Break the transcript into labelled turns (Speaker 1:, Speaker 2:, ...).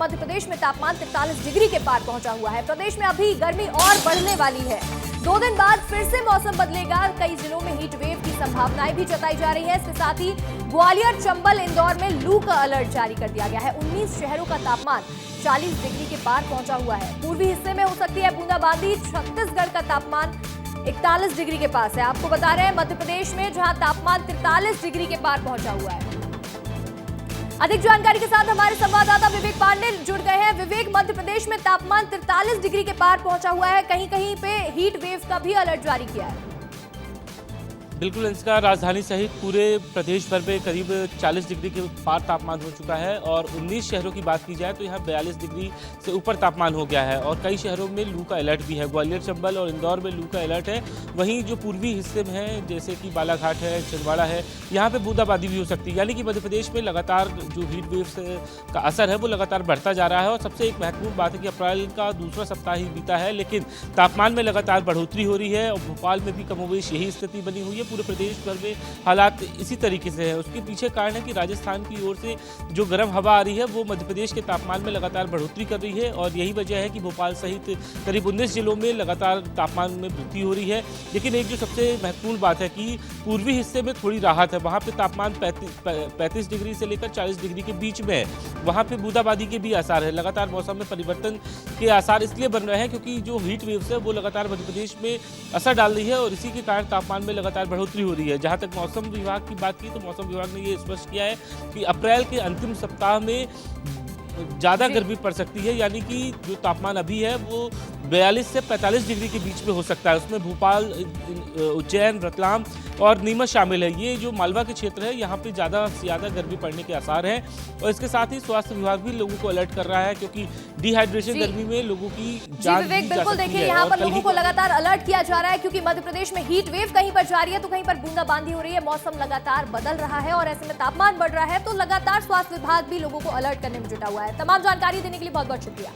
Speaker 1: मध्य प्रदेश में तापमान 43 डिग्री के पार पहुंचा हुआ है। प्रदेश में अभी गर्मी और बढ़ने वाली है। 2 दिन बाद फिर से मौसम बदलेगा। कई जिलों में हीट वेव की संभावनाएं भी जताई जा रही है। इसके साथ ही ग्वालियर, चंबल, इंदौर में लू का अलर्ट जारी कर दिया गया है। 19 शहरों का तापमान 40 डिग्री के पार पहुंचा हुआ है। पूर्वी हिस्से में हो सकती है बूंदाबांदी। छत्तीसगढ़ का तापमान 41 डिग्री के पास है। आपको बता रहे हैं मध्य प्रदेश में जहां तापमान 43 डिग्री के पार पहुंचा हुआ है। अधिक जानकारी के साथ हमारे संवाददाता विवेक पांडे जुड़ गए हैं। विवेक, मध्य प्रदेश में तापमान 43 डिग्री के पार पहुंचा हुआ है। कहीं कहीं पे हीट वेव का भी अलर्ट जारी किया है।
Speaker 2: बिल्कुल इसका राजधानी सहित पूरे प्रदेश भर में करीब 40 डिग्री के पार तापमान हो चुका है और 19 शहरों की बात की जाए तो यहाँ 42 डिग्री से ऊपर तापमान हो गया है और कई शहरों में लू का अलर्ट भी है। ग्वालियर, चंबल और इंदौर में लू का अलर्ट है। वहीं जो पूर्वी हिस्से में है जैसे कि बालाघाट है, छिंदवाड़ा है, यहाँ पे बूंदाबांदी भी हो सकती है। यानी कि मध्य प्रदेश में लगातार जो हीट वेव का असर है वो लगातार बढ़ता जा रहा है। और सबसे एक महत्वपूर्ण बात है कि अप्रैल का दूसरा सप्ताह ही बीता है लेकिन तापमान में लगातार बढ़ोतरी हो रही है और भोपाल में भी कमोबेश यही स्थिति बनी हुई है। पूरे प्रदेश भर में हालात इसी तरीके से है। उसके पीछे कारण है कि राजस्थान की ओर से जो गर्म हवा आ रही है वो मध्य प्रदेश के तापमान में लगातार बढ़ोतरी कर रही है और यही वजह है कि भोपाल सहित करीब 19 जिलों में लगातार तापमान में वृद्धि हो रही है। लेकिन एक जो सबसे महत्वपूर्ण बात है कि पूर्वी हिस्से में थोड़ी राहत है। वहाँ पे तापमान 35 डिग्री से लेकर 40 डिग्री के बीच में है। वहाँ पे बूंदाबांदी के भी आसार है। लगातार मौसम में परिवर्तन के आसार इसलिए बन रहे हैं क्योंकि जो हीट वेव्स है वो लगातार मध्य प्रदेश में असर डाल रही है और इसी के कारण तापमान में लगातार बढ़ोतरी हो रही है। जहां तक मौसम विभाग की बात की तो मौसम विभाग ने ये स्पष्ट किया है कि अप्रैल के अंतिम सप्ताह में ज्यादा गर्मी पड़ सकती है। यानी कि जो तापमान अभी है वो 42 से 45 डिग्री के बीच में हो सकता है। उसमें भोपाल, उज्जैन, रतलाम और नीमच शामिल है। ये जो मालवा के क्षेत्र है यहाँ पे ज़्यादा से ज़्यादा गर्मी पड़ने के आसार हैं और इसके साथ ही स्वास्थ्य विभाग भी लोगों को अलर्ट कर रहा है क्योंकि डिहाइड्रेशन गर्मी में लोगों की जान
Speaker 1: विवेक, बिल्कुल देखिए यहाँ पर लोगों को लगातार अलर्ट किया जा रहा है क्योंकि मध्य प्रदेश में हीट वेव कहीं पर जारी है तो कहीं पर बूंदाबांदी हो रही है। मौसम लगातार बदल रहा है और ऐसे में तापमान बढ़ रहा है तो लगातार स्वास्थ्य विभाग भी लोगों को अलर्ट करने में जुटा हुआ है। तमाम जानकारी देने के लिए बहुत बहुत शुक्रिया।